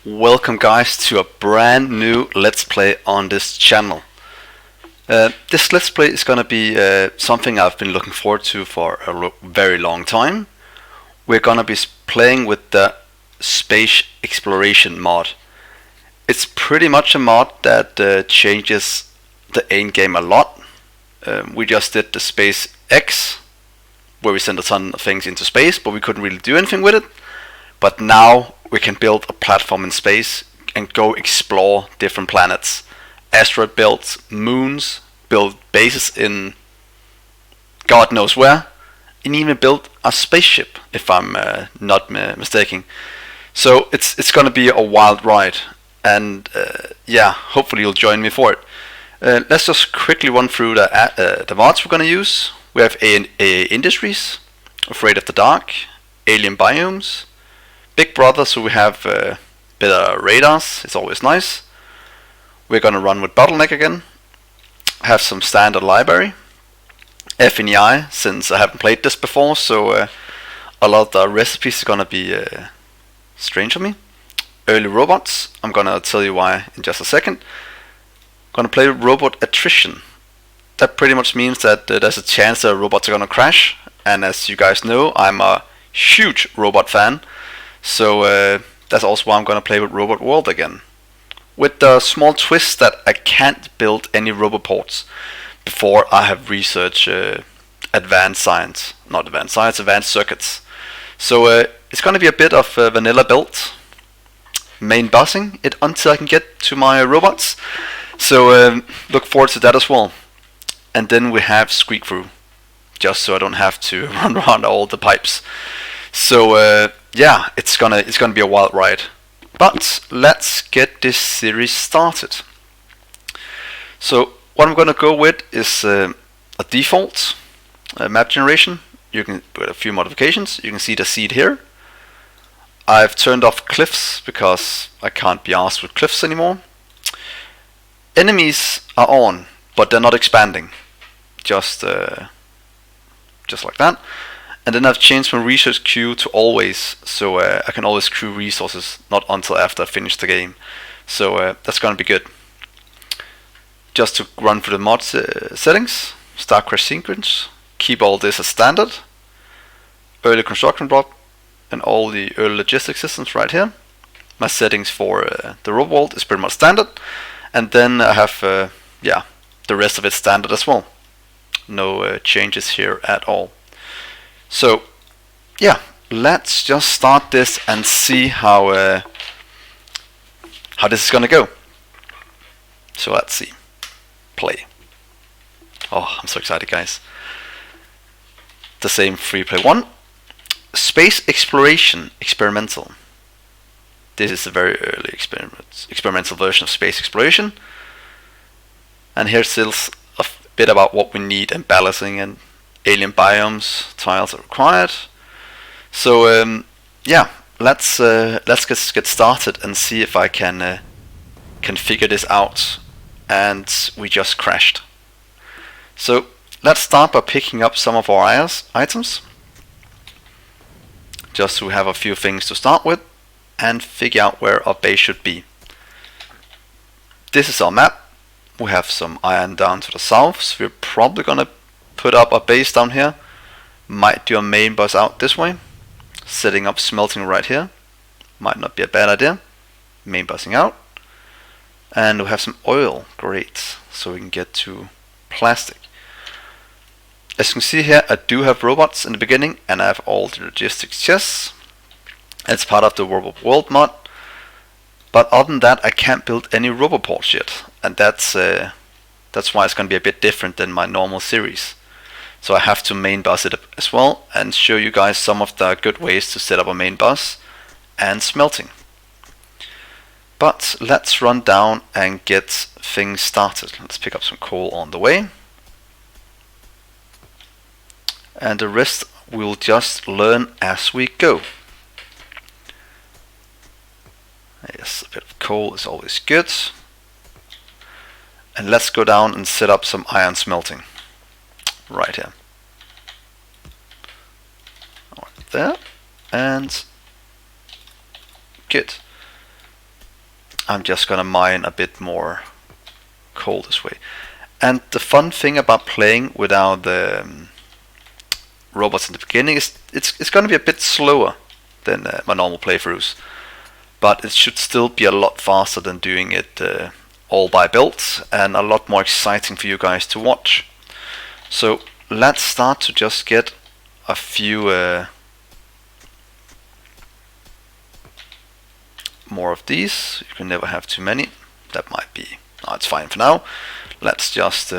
Welcome guys to a brand new Let's Play on this channel. This Let's Play is gonna be something I've been looking forward to for a very long time. We're gonna be playing with the space exploration mod. It's pretty much a mod that changes the aim game a lot. We just did the SpaceX, where we sent a ton of things into space, but we couldn't really do anything with it. But now we can build a platform in space and go explore different planets, asteroid belts, moons, build bases in God knows where, and even build a spaceship, if I'm not mistaken. So it's gonna be a wild ride, and yeah, hopefully you'll join me for it. Let's just quickly run through the mods we're gonna use. We have AA Industries, Afraid of the Dark, Alien Biomes, Big Brother, so we have better radars, it's always nice. We're gonna run with Bottleneck again, have some standard library, FNEI, since I haven't played this before, so a lot of the recipes are gonna be strange for me. Early robots, I'm gonna tell you why in just a second. Gonna play robot attrition. That pretty much means that there's a chance that robots are gonna crash, and as you guys know, I'm a huge robot fan. So that's also why I'm gonna play with Robot World again, with the small twist that I can't build any roboports before I have researched advanced circuits. So it's gonna be a bit of vanilla build, main bossing it until I can get to my robots. So look forward to that as well. And then we have Squeak Through, just so I don't have to run around all the pipes. So yeah, it's gonna be a wild ride. But let's get this series started. So what I'm gonna go with is a default map generation. You can put a few modifications. You can see the seed here. I've turned off cliffs because I can't be arsed with cliffs anymore. Enemies are on, but they're not expanding. Just like that. And then I've changed my research queue to always, so I can always queue resources, not until after I finish the game. So that's gonna be good. Just to run through the mod settings, start crash sequence, keep all this as standard, early construction drop, and all the early logistics systems right here. My settings for the robot world is pretty much standard, and then I have yeah, the rest of it standard as well. No changes here at all. So yeah, let's just start this and see how this is gonna go. So let's see. Play. Oh, I'm so excited, guys. The same free play one. Space exploration experimental. This is a very early experimental version of space exploration. And here's still a bit about what we need and balancing and alien biomes tiles are required. So yeah, let's get started and see if I can figure this out. And we just crashed. So let's start by picking up some of our items, just so we have a few things to start with and figure out where our base should be. This is our map. We have some iron down to the south, so we're probably gonna put up a base down here. Might do a main bus out this way. Setting up smelting right here. Might not be a bad idea. Main busing out. And we have some oil. Great. So we can get to plastic. As you can see here, I do have robots in the beginning, and I have all the logistics chests. It's part of the World mod. But other than that, I can't build any roboports yet. And that's why it's going to be a bit different than my normal series. So I have to main bus it as well and show you guys some of the good ways to set up a main bus and smelting. But let's run down and get things started. Let's pick up some coal on the way. And the rest we'll just learn as we go. Yes, a bit of coal is always good. And let's go down and set up some iron smelting. Right here. Right there. And good. I'm just gonna mine a bit more coal this way. And the fun thing about playing without the robots in the beginning is it's gonna be a bit slower than my normal playthroughs, but it should still be a lot faster than doing it all by build, and a lot more exciting for you guys to watch. So let's start to just get a few more of these. You can never have too many. That might be, no, it's fine for now. Let's just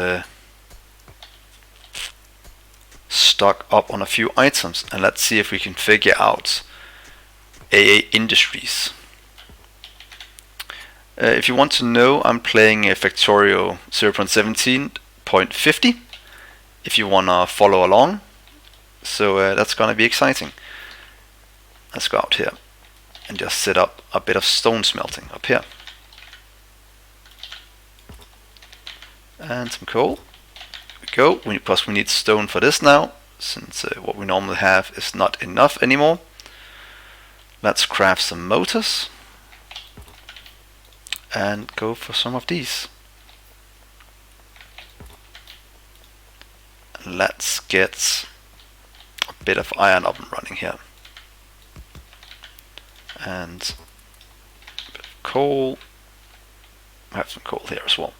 stock up on a few items, and let's see if we can figure out AA Industries. If you want to know, I'm playing a Factorio 0.17.50 if you wanna follow along. So that's gonna be exciting. Let's go out here and just set up a bit of stone smelting up here. And some coal. There we go, because we need stone for this now, since what we normally have is not enough anymore. Let's craft some motors and go for some of these. Let's get a bit of iron up and running here. And a bit of coal. I have some coal here as well.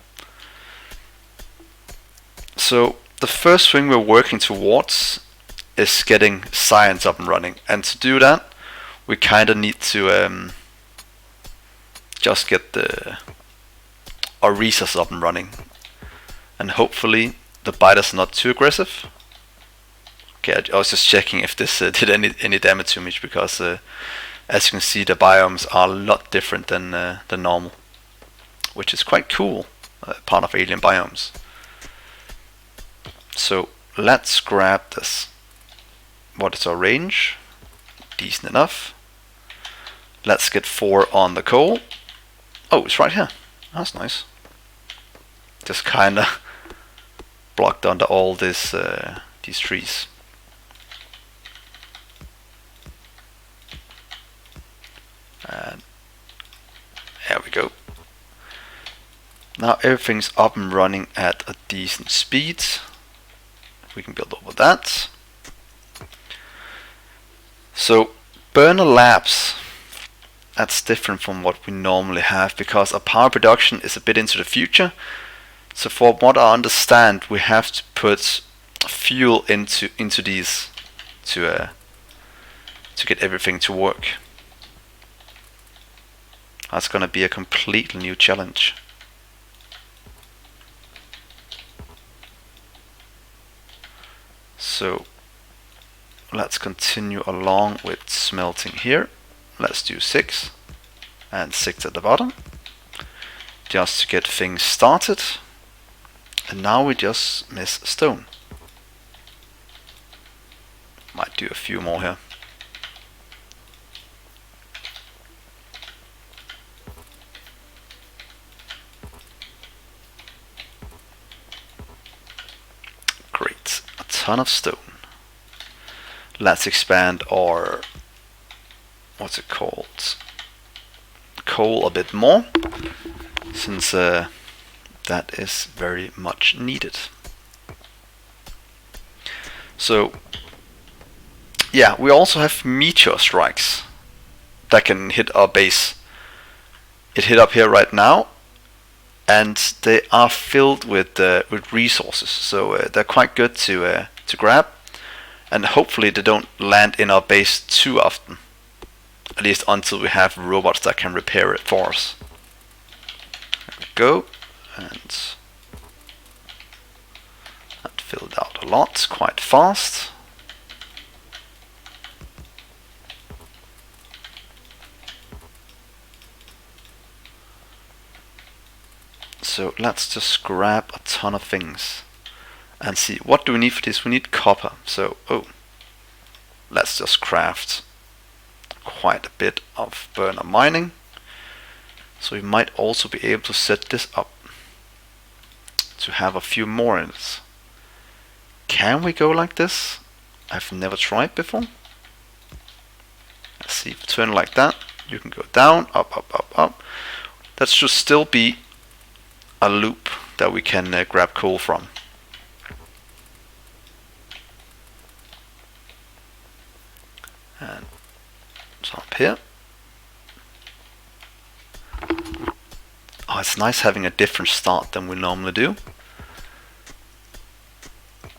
So the first thing we're working towards is getting science up and running, and to do that we kind of need to just get our resources up and running, and hopefully the biters are not too aggressive. Okay, I was just checking if this did any damage to me, because as you can see, the biomes are a lot different than normal, which is quite cool, part of alien biomes. So let's grab this. What is our range? Decent enough. Let's get 4 on the coal. Oh, it's right here. That's nice. Just kinda blocked under all this these trees. And there we go. Now everything's up and running at a decent speed. We can build over that. So burner labs, that's different from what we normally have, because our power production is a bit into the future. So for what I understand, we have to put fuel into these to get everything to work. That's gonna be a completely new challenge. So let's continue along with smelting here. Let's do 6 and 6 at the bottom, just to get things started. And now we just miss stone. Might do a few more here. Great, a ton of stone. Let's expand our, what's it called, coal a bit more, since that is very much needed. So yeah, we also have meteor strikes that can hit our base. It hit up here right now, and they are filled with resources, so they're quite good to grab. And hopefully they don't land in our base too often, at least until we have robots that can repair it for us. There we go, and that filled out a lot, quite fast. So let's just grab a ton of things and see, what do we need for this? We need copper. So let's just craft quite a bit of burner mining. So we might also be able to set this up to have a few more in it. Can we go like this? I've never tried before. Let's see, if you turn like that, you can go down, up, up, up, up. that should still be a loop that we can grab coal from. And so up here. Oh, it's nice having a different start than we normally do.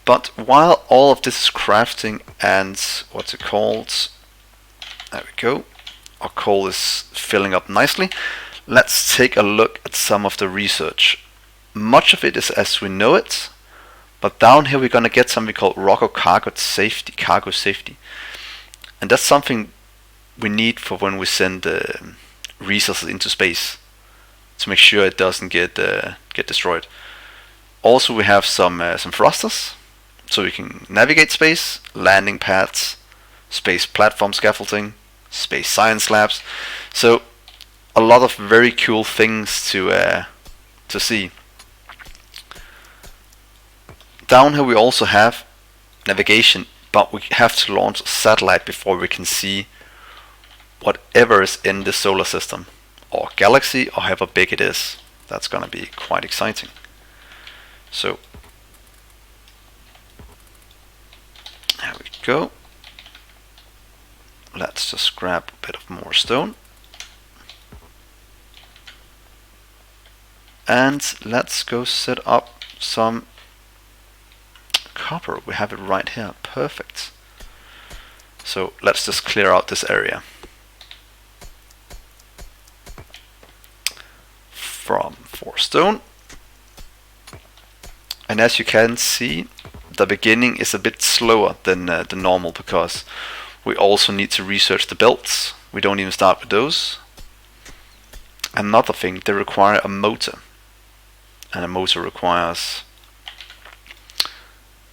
But while all of this is crafting and what's it called? There we go. Our coal is filling up nicely. Let's take a look at some of the research. Much of it is as we know it, but down here we're gonna get something called cargo safety. And that's something we need for when we send resources into space, to make sure it doesn't get destroyed. Also, we have some thrusters, so we can navigate space, landing pads, space platform scaffolding, space science labs. So a lot of very cool things to see. Down here we also have navigation, but we have to launch a satellite before we can see whatever is in the solar system or galaxy, or however big it is. That's gonna be quite exciting. So there we go. Let's just grab a bit of more stone. And let's go set up some copper. We have it right here. Perfect. So let's just clear out this area from 4 stone. And as you can see, the beginning is a bit slower than the normal, because we also need to research the belts. We don't even start with those. Another thing, they require a motor, and a motor requires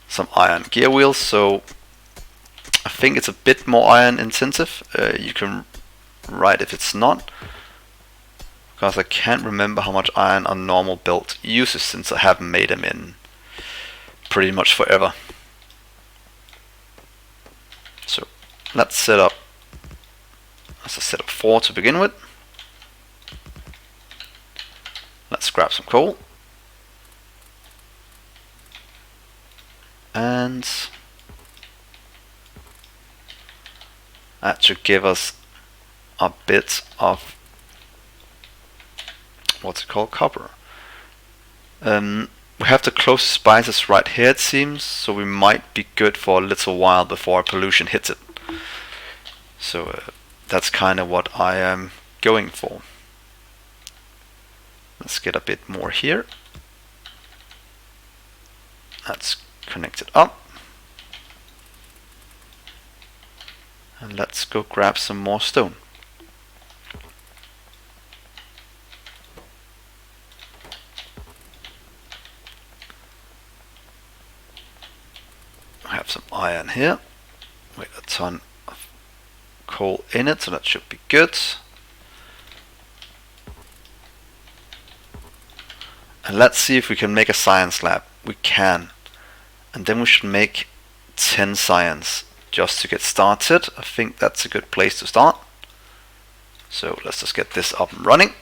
some iron gear wheels, so I think it's a bit more iron intensive. You can write if it's not, because I can't remember how much iron a normal belt uses, since I haven't made them in pretty much forever. So let's set up, as I set up 4 to begin with. Let's grab some coal. And that should give us a bit of, what's it called, copper. We have the closest spices right here, it seems, so we might be good for a little while before pollution hits it. So that's kind of what I am going for. Let's get a bit more here. Let's connect it up. And let's go grab some more stone. I have some iron here with a ton of coal in it, so that should be good. And let's see if we can make a science lab. We can. And then we should make 10 science just to get started. I think that's a good place to start. So let's just get this up and running.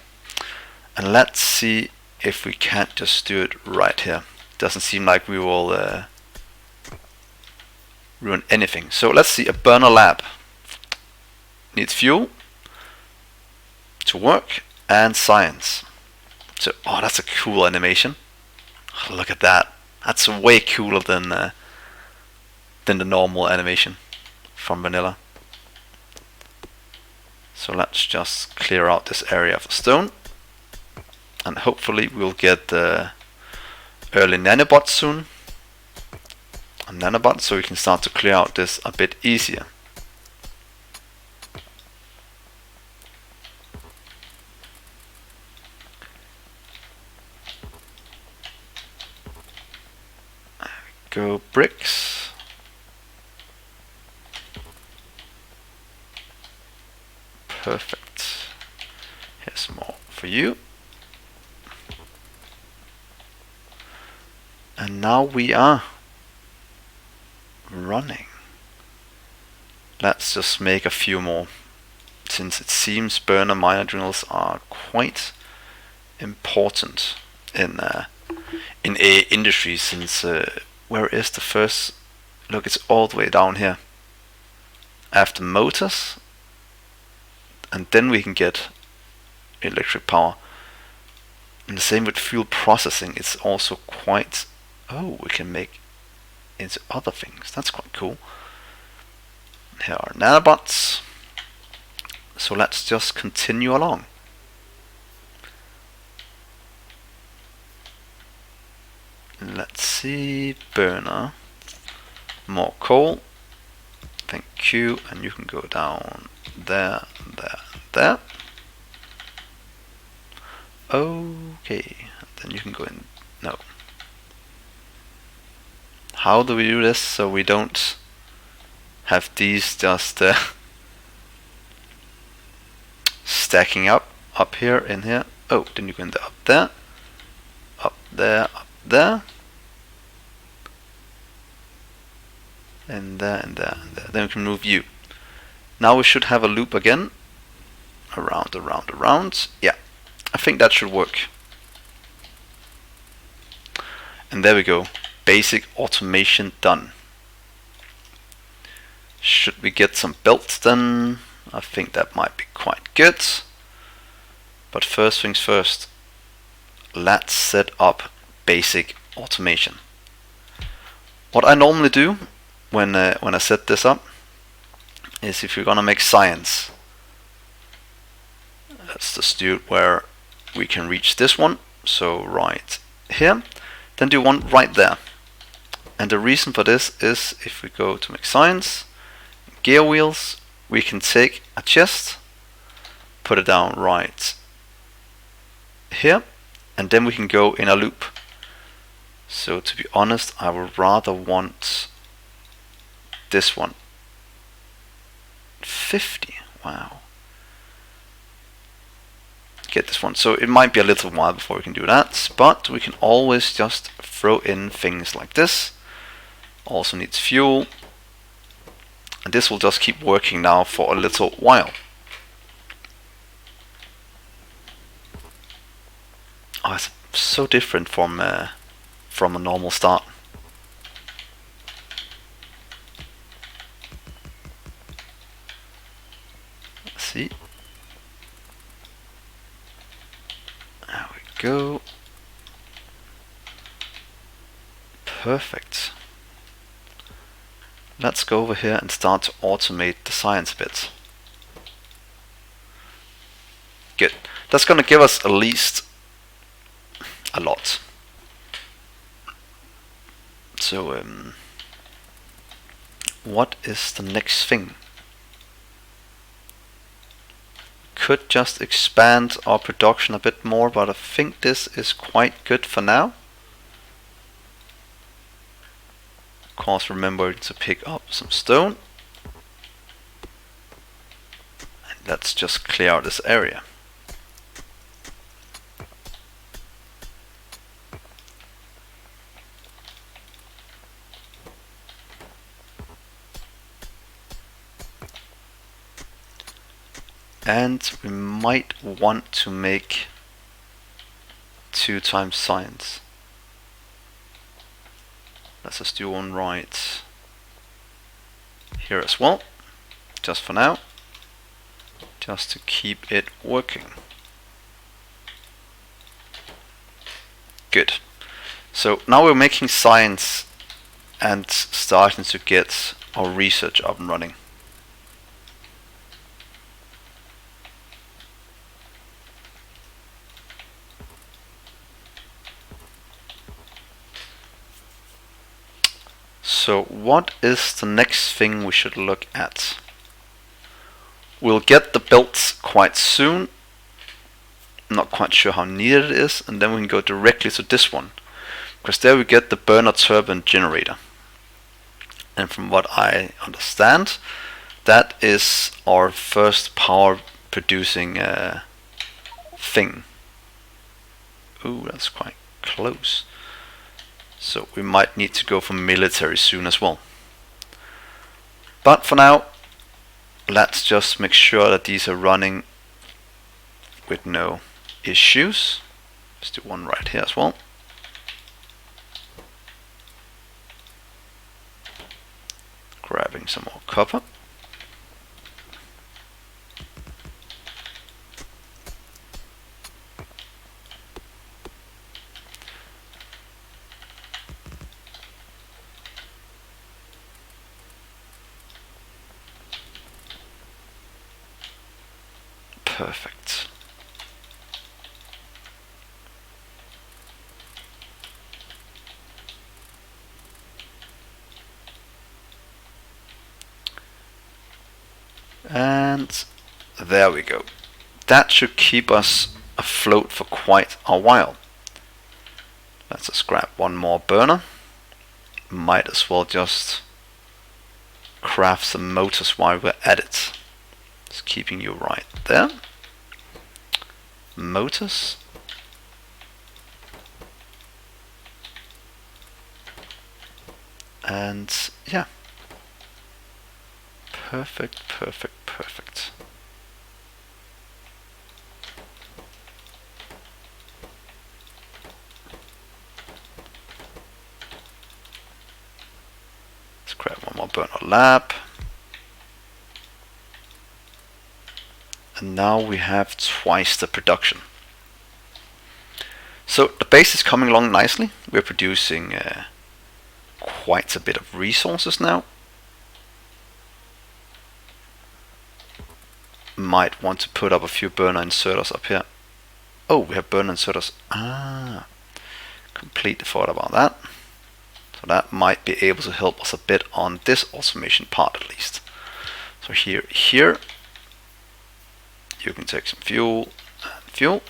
And let's see if we can't just do it right here. Doesn't seem like we will ruin anything. So let's see, a burner lab needs fuel to work and science. So, oh, that's a cool animation. Oh, look at that. That's way cooler than the normal animation from vanilla. So let's just clear out this area of stone, and hopefully we'll get the early nanobots soon. A nanobot, so we can start to clear out this a bit easier. Go bricks. Perfect. Here's more for you. And now we are running. Let's just make a few more, since it seems burner miner drills are quite important in a industry, since where is the first? Look, it's all the way down here. After motors, and then we can get electric power. And the same with fuel processing. It's also quite. Oh, we can make into other things. That's quite cool. Here are nanobots. So let's just continue along. Let's see, burner, more coal, thank you, and you can go down there, there, there. Okay, then you can go in, no. How do we do this so we don't have these just stacking up here, in here? Oh, then you can go up there, up there, up there. And there, and there, and there. Then we can move you. Now we should have a loop again. Around, around, around. Yeah, I think that should work. And there we go. Basic automation done. Should we get some belts then? I think that might be quite good. But first things first. Let's set up basic automation. What I normally do when I set this up is, if you're gonna make science, let's just do it where we can reach this one. So right here, then do one right there. And the reason for this is, if we go to make science, gear wheels, we can take a chest, put it down right here, and then we can go in a loop. So to be honest, I would rather want this one. 50, wow. Get this one. So it might be a little while before we can do that, but we can always just throw in things like this. Also needs fuel. And this will just keep working now for a little while. Oh, it's so different from a normal start. Let's see. There we go. Perfect. Let's go over here and start to automate the science bit. Good. That's going to give us at least a lot. So, what is the next thing? Could just expand our production a bit more, but I think this is quite good for now. Of course, remember to pick up some stone. And let's just clear out this area. And we might want to make 2 times science. Let's just do one right here as well, just for now, just to keep it working. Good. So now we're making science and starting to get our research up and running. So what is the next thing we should look at? We'll get the belts quite soon. I'm not quite sure how needed it is, and then we can go directly to this one, because there we get the burner turbine generator. And from what I understand, that is our first power producing thing. Ooh, that's quite close. So we might need to go for military soon as well. But for now, let's just make sure that these are running with no issues. Let's do one right here as well. Grabbing some more copper. Perfect. And there we go. That should keep us afloat for quite a while. Let's just grab one more burner. Might as well just craft some motors while we're at it. Just keeping you right there. Motors. And yeah. Perfect, perfect, perfect. Let's grab one more burner lab. And now we have twice the production. So the base is coming along nicely. We're producing quite a bit of resources now. Might want to put up a few burner inserters up here. Oh, we have burner inserters. Ah, completely forgot about that. So that might be able to help us a bit on this automation part at least. So here, you can take some fuel and fuel.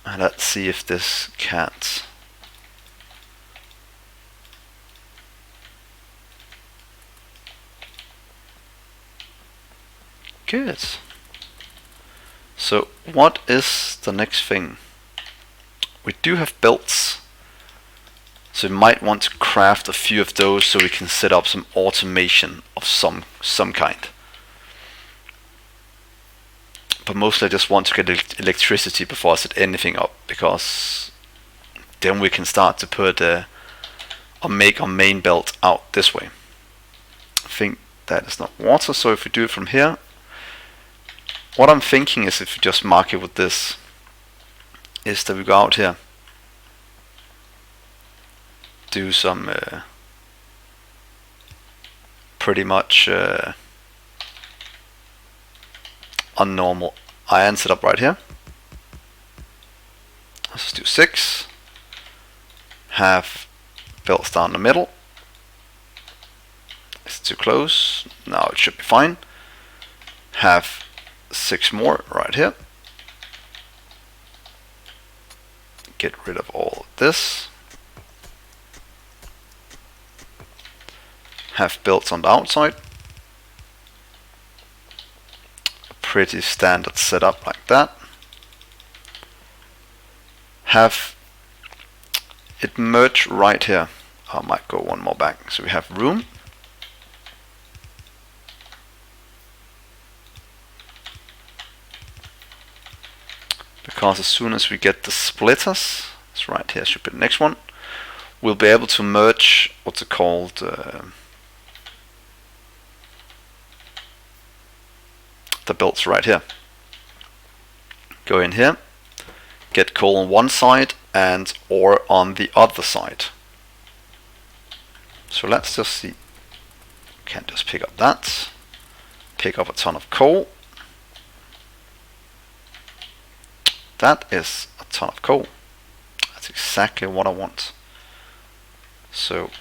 And let's see if this can't. Good. So what is the next thing? We do have belts. So we might want to craft a few of those so we can set up some automation of some kind. But mostly I just want to get electricity before I set anything up, because then we can start to put or make our main belt out this way. I think that is not water, so if we do it from here, what I'm thinking is if we just mark it with this, is that we go out here, do some pretty much unnormal iron setup right here. Let's just do 6. Have belts down the middle. Is it too close? Now it should be fine. Have 6 more right here. Get rid of all of this. Have belts on the outside. A pretty standard setup like that. Have it merge right here. I might go one more back. So we have room. Because as soon as we get the splitters, it's right here, should be the next one, we'll be able to merge what's it called, the belts right here. Go in here, get coal on one side and ore on the other side. So let's just see. Can't just pick up that. Pick up a ton of coal. That is a ton of coal. That's exactly what I want. So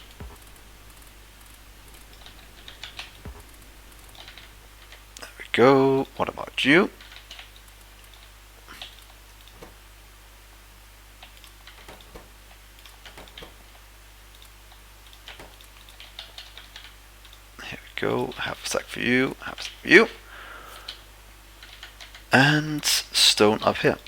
there we go. What about you? Here we go. Have a stack for you. Have a stack for you. And stone up here.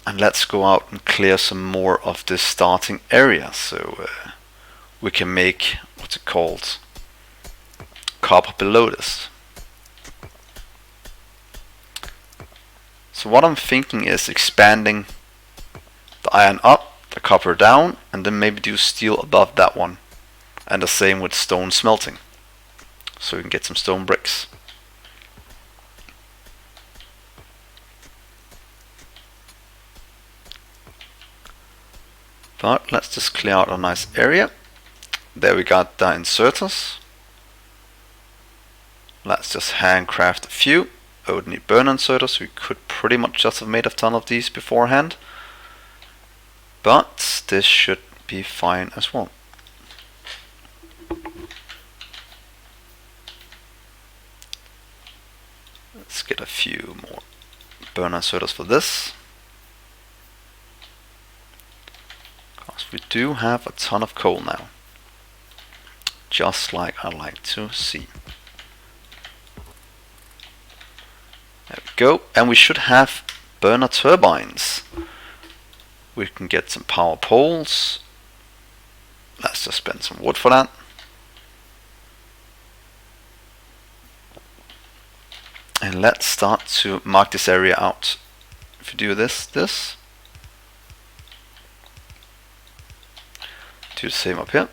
And let's go out and clear some more of this starting area, so we can make what's it called, copper below this. So what I'm thinking is expanding the iron up, the copper down, and then maybe do steel above that one. And the same with stone smelting. So we can get some stone bricks. But let's just clear out a nice area. There we got the inserters. Let's just handcraft a few. I would need burn inserters. We could pretty much just have made a ton of these beforehand. But this should be fine as well. Let's get a few more burn inserters for this. Because we do have a ton of coal now. Just like I like to see. There we go. And we should have burner turbines. We can get some power poles. Let's just spend some wood for that. And let's start to mark this area out. If you do this, do the same up here.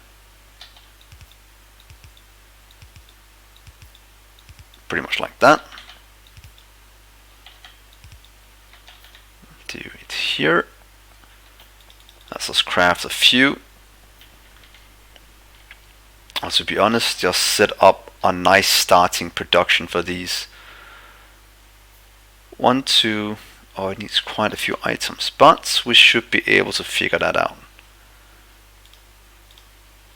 Pretty much like that. Do it here. Let's just craft a few. And to be honest, just set up a nice starting production for these. 1, 2, oh, it needs quite a few items, but we should be able to figure that out.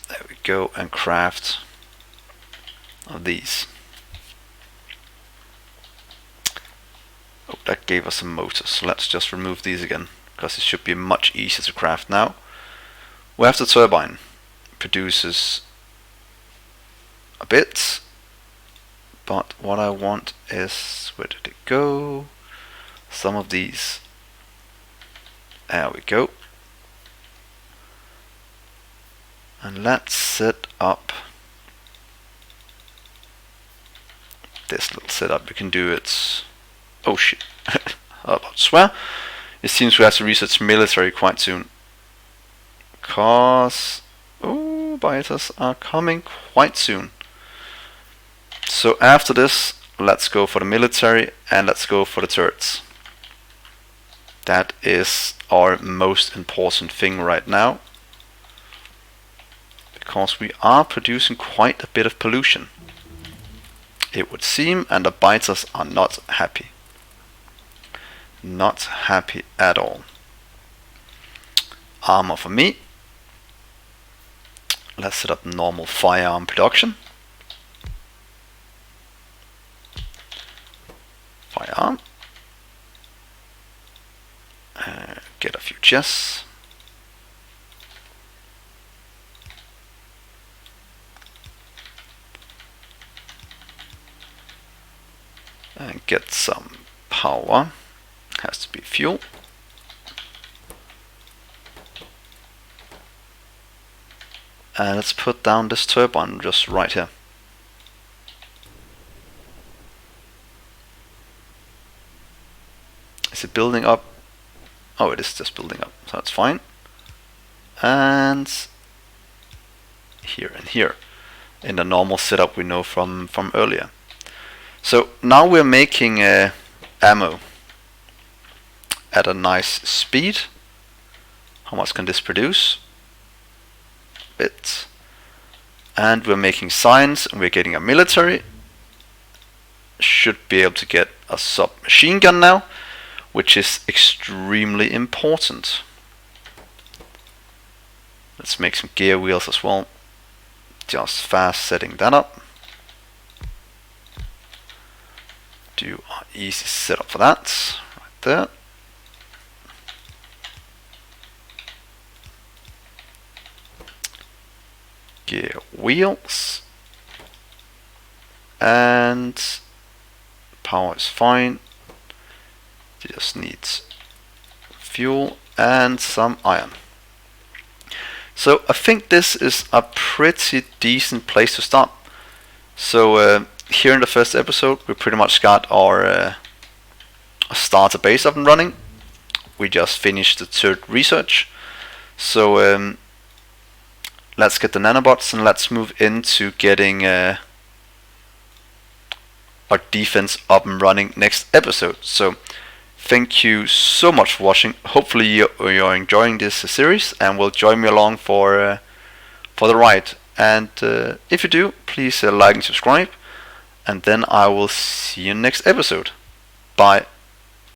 There we go, and craft of these. Oh, that gave us some motors, so let's just remove these again, because it should be much easier to craft now. We have the turbine. Produces a bit, but what I want is, where did it go? Some of these. There we go. And let's set up this little setup. We can do it. Oh shit. I'm about to swear. It seems we have to research military quite soon. Because biters are coming quite soon. So after this, let's go for the military and let's go for the turrets. That is our most important thing right now. Because we are producing quite a bit of pollution, it would seem, and the biters are not happy. Not happy at all. Armor for me. Let's set up normal firearm production. Firearm. Get a few chests. And get some power. Has to be fuel. And let's put down this turbine just right here. Is it building up? Oh, it is just building up, so that's fine. And here and here in the normal setup we know from earlier. So now we're making ammo at a nice speed. How much can this produce? Bit. And we're making science and we're getting a military. Should be able to get a submachine gun now, which is extremely important. Let's make some gear wheels as well. Just fast setting that up. Do an easy setup for that. Right there. Gear wheels. And power is fine. Just needs fuel and some iron. So I think this is a pretty decent place to start. So here in the first episode, we pretty much got our starter base up and running. We just finished the third research. So let's get the nanobots and let's move into getting our defense up and running next episode. So thank you so much for watching. Hopefully you're enjoying this series and will join me along for the ride. And if you do, please like and subscribe. And then I will see you next episode. Bye.